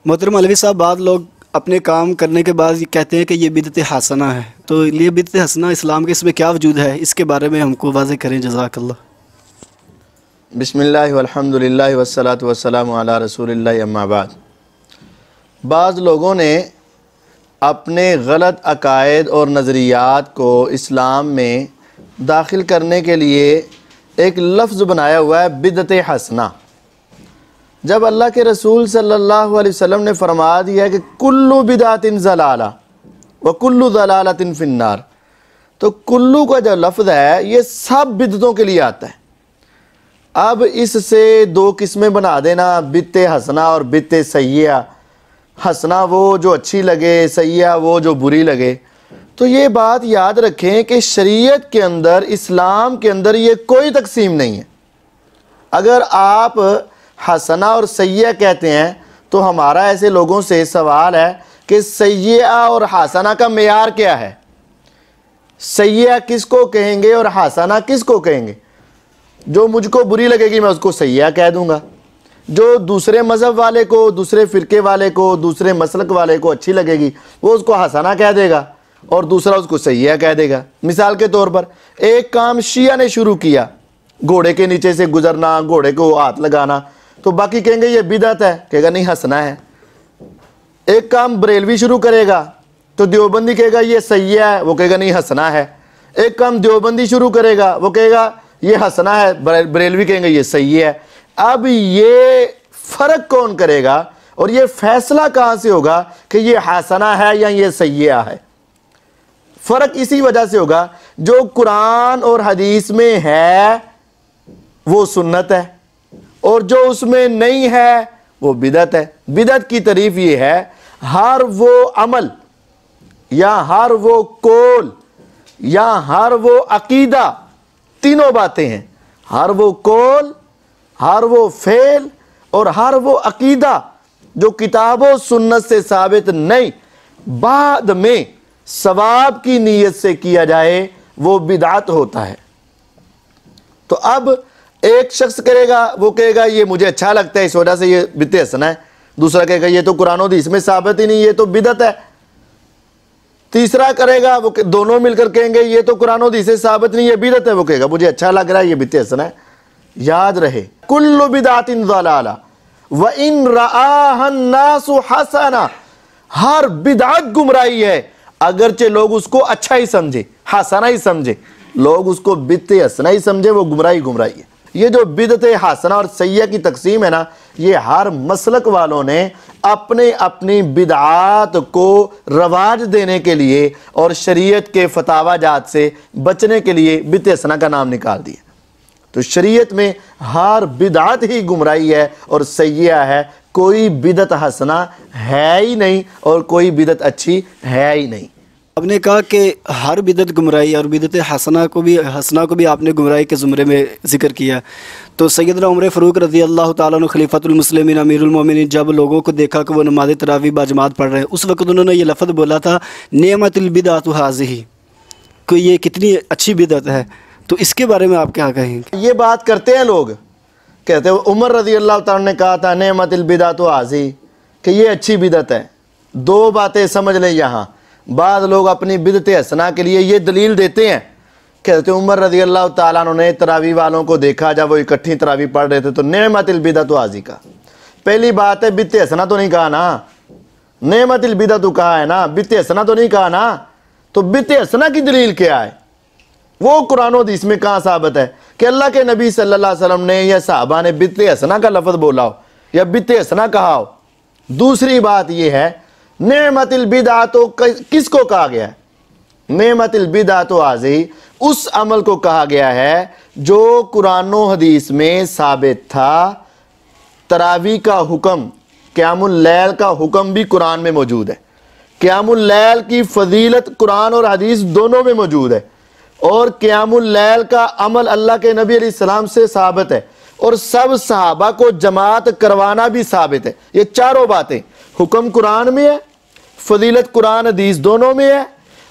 मोहतरम मौलवी साहब, बाद लोग अपने काम करने के बाद ये कहते हैं कि ये बिदअत हसना है, तो ये बिदअत हसना इस्लाम के इसमें क्या वजूद है, इसके बारे में हमको वाज़ेह करें, जज़ाकल्लाह। बिस्मिल्लाह वल्हम्दुलिल्लाह वस्सलातु वस्सलामु अला रसूलिल्लाह अम्मा बाद। बाज़ लोगों ने अपने गलत अकायद और नज़रियात को इस्लाम में दाखिल करने के लिए एक लफ्ज़ बनाया हुआ है बिदअत हसना। जब अल्लाह के रसूल सल्लल्लाहु अलैहि वसल्लम ने फरमा दिया है कि कुल्लु बिदातिन ज़लाला व कुल्लु ज़लालतिन फिन्नार, तो कुल्लु का जो लफ्ज़ है ये सब बिदतों के लिए आता है। अब इससे दो किस्में बना देना, बिदअत हसना और बिदअत सय्यिआ। हसना वो जो अच्छी लगे, सय्यिआ वो जो बुरी लगे। तो ये बात याद रखें कि शरीयत के अंदर, इस्लाम के अंदर ये कोई तकसीम नहीं है। अगर आप हसना और सय्यिआ कहते हैं तो हमारा ऐसे लोगों से सवाल है कि सय्यिआ और हसना का मेयार क्या है? सय्यिआ किसको कहेंगे और हसना किसको कहेंगे? जो मुझको बुरी लगेगी मैं उसको सय्यिआ कह दूंगा, जो दूसरे मज़हब वाले को, दूसरे फ़िरके वाले को, दूसरे मसलक वाले को अच्छी लगेगी वो उसको हसना कह देगा और दूसरा उसको सय्यिआ कह देगा। मिसाल के तौर पर एक काम शिया ने शुरू किया, घोड़े के नीचे से गुजरना, घोड़े को हाथ लगाना, तो बाकी कहेंगे ये बिदअत है, कहेगा नहीं हसना है। एक काम बरेलवी शुरू करेगा तो देवबंदी कहेगा ये सय्यिआ है, वो कहेगा नहीं हसना है। एक काम देवबंदी शुरू करेगा वो कहेगा ये हसना है, बरेलवी कहेंगे ये सय्यिआ है। अब ये फ़र्क कौन करेगा और ये फैसला कहाँ से होगा कि ये हसना है या ये सय्यिआ है? फ़र्क इसी वजह से होगा जो कुरान और हदीस में है वो सुन्नत है और जो उसमें नहीं है वो बिदअत है। बिदअत की तारीफ ये है, हर वो अमल या हर वो कौल या हर वो अकीदा, तीनों बातें हैं, हर वो कौल, हर वो फेल और हर वो अकीदा जो किताब और सुन्नत से साबित नहीं, बाद में सवाब की नीयत से किया जाए वो बिदअत होता है। तो अब एक शख्स करेगा, वो कहेगा ये मुझे अच्छा लगता है इस वजह से ये बिदअत हसना है। दूसरा कहेगा ये तो कुरान और हदीस में साबित ही नहीं, ये तो बिदअत है। तीसरा करेगा, वो दोनों मिलकर कहेंगे ये तो कुरान और हदीस से साबित नहीं, ये बिदअत है। वो कहेगा मुझे अच्छा लग रहा है, ये बिदअत हसना है। याद रहे कुल्लु बिदअतिन ज़लाला व इन रआहा नासु हसना, हर बिदअत गुमराही है अगरचे लोग उसको अच्छा ही समझे, हसना ही समझे। लोग उसको बिदअत हसना ही समझे, वो गुमराही है। ये जो बिदअत हसना और सय्यिआ की तकसीम है ना, ये हर मसलक वालों ने अपने अपनी बिदअत को रवाज देने के लिए और शरीयत के फतावाजात से बचने के लिए बिदअत हसना का नाम निकाल दिया। तो शरीयत में हर बिदअत ही गुमराही है और सय्यिआ है, कोई बिदअत हसना है ही नहीं और कोई बिदअत अच्छी है ही नहीं। आपने कहा कि हर बिदअत गुमराही और बिदअत हसना को भी आपने गुमराही के ज़ुमरे में ज़िक्र किया। तो सैयदना उमर फ़ारूक रज़ी अल्लाह ताला अन्हु खलीफतुल मुस्लिमीन अमीरुल मोमिनीन जब लोगों को देखा कि वो नमाज़ तरावी बाजमात पढ़ रहे हैं, उस वक्त उन्होंने ये लफ्ज़ बोला था निअमतुल बिदअतु हाज़िही, कि ये कितनी अच्छी बिदअत है। तो इसके बारे में आप क्या कहेंगे? ये बात करते हैं लोग, कहते हैं उमर रज़ी अल्लाह ताला ने कहा था निअमतुल बिदअतु हाज़िही, कि ये अच्छी बिदअत है। दो बातें समझ लें यहाँ। बाद लोग अपनी बिदअत हसना के लिए ये दलील देते हैं, कहते उमर रज़ी अल्लाह ताला अन्हु ने तरावी वालों को देखा जब वो इकट्ठी तरावी पढ़ रहे थे तो निअमतुल बिदअतु हाज़िही का। पहली बात है बिदअत हसना तो नहीं कहा ना, निअमतुल बिदअतु कहा है ना, बिदअत हसना तो नहीं कहा ना। तो बिदअत हसना की दलील क्या है? वो कुरान और हदीस में कहाँ साबित है कि अल्लाह के नबी सल्लल्लाहु अलैहि वसल्लम ने या सहाबा ने बिदअत हसना का लफ्ज़ बोला हो या बिदअत हसना कहा हो? दूसरी बात ये है निअमतुल बिदअतु किसको कहा गया है? निअमतुल बिदअतु हाज़िही उस अमल को कहा गया है जो कुरान और हदीस में साबित था। तरावी का हुक्म, क़यामुल लैल का हुक्म भी कुरान में मौजूद है। क़यामुल लैल की फजीलत कुरान और हदीस दोनों में मौजूद है और क़यामुल लैल का अमल अल्लाह के नबी अलैहिस्सलाम से साबित है और सब सहाबा को जमात करवाना भी साबित है। ये चारों बातें, हुक्म कुरान में है, फजीलत कुरान हदीस दोनों में है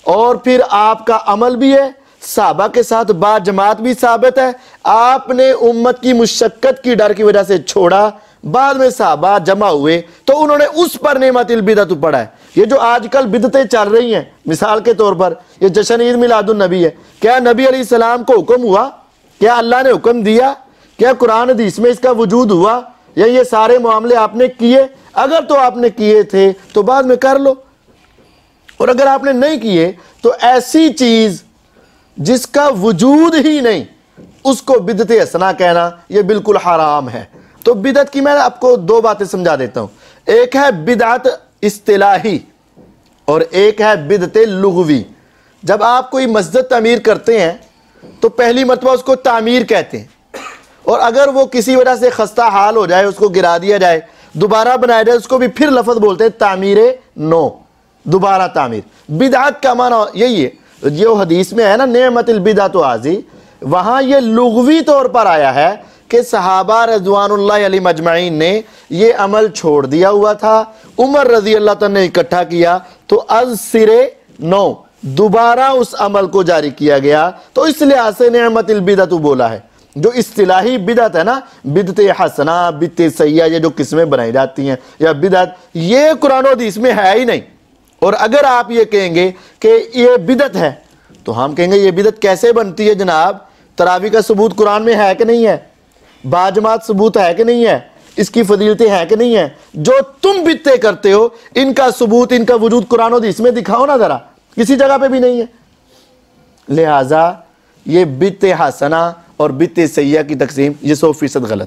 और फिर आपका अमल भी है, सहाबा के साथ बात जमात भी साबित है। आपने उम्मत की मुशक्कत की डर की वजह से छोड़ा, बाद में सहाबा जमा हुए तो उन्होंने उस पर नेमतिल बिदअत पढ़ा है। ये जो आजकल बिदतें चल रही हैं, मिसाल के तौर पर ये जश्न ईद मिलादुन नबी है, क्या नबी अलैहिस्सलाम को हुक्म हुआ? क्या अल्लाह ने हुक्म दिया? क्या कुरान हदीस में इसका वजूद हुआ? या ये सारे मामले आपने किए? अगर तो आपने किए थे तो बाद में कर लो, और अगर आपने नहीं किए तो ऐसी चीज जिसका वजूद ही नहीं उसको बिदत हसना कहना यह बिल्कुल हराम है। तो बिदत की मैं आपको दो बातें समझा देता हूं। एक है बिदअत इस्तिलाही और एक है बिदत लुग़वी। जब आप कोई मस्जिद तामीर करते हैं तो पहली मरतबा उसको तामीर कहते हैं, और अगर वो किसी वजह से खस्ता हाल हो जाए, उसको गिरा दिया जाए, दोबारा बनाया जाए, उसको भी फिर लफ्ज़ बोलते हैं तामीर नो, दोबारा तामीर। बिदअत का माना यही है, जो हदीस में है ना नेमतिल बिदअत आज़ी, वहाँ ये लुग़वी तौर पर आया है कि सहाबा रज़वानुल्लाहि अलैहिम अजमईन ने ये अमल छोड़ दिया हुआ था, उमर रज़ी अल्लाह तआला ने इकट्ठा किया तो अज सिरे नौ दोबारा उस अमल को जारी किया गया, तो इस लिहाज से नेमतिल बिदअत बोला है। जो इस्तिलाही बिदअत है ना, बिदत हसना, बिदत सय्या, ये जो किस्में बनाई जाती हैं या बिदअत, ये कुरान और हदीस में है ही नहीं। और अगर आप ये कहेंगे कि ये बिदअत है तो हम कहेंगे ये बिदअत कैसे बनती है जनाब? तरावी का सबूत कुरान में है कि नहीं है? बाजमात सबूत है कि नहीं है? इसकी फजीलतें हैं कि नहीं है? जो तुम बिदतें करते हो इनका सबूत, इनका वजूद कुरान और हदीस में दिखाओ ना जरा, किसी जगह पे भी नहीं है। लिहाजा ये बिदत हसना और बिदत सय्या की तकसीम ये 100% गलत।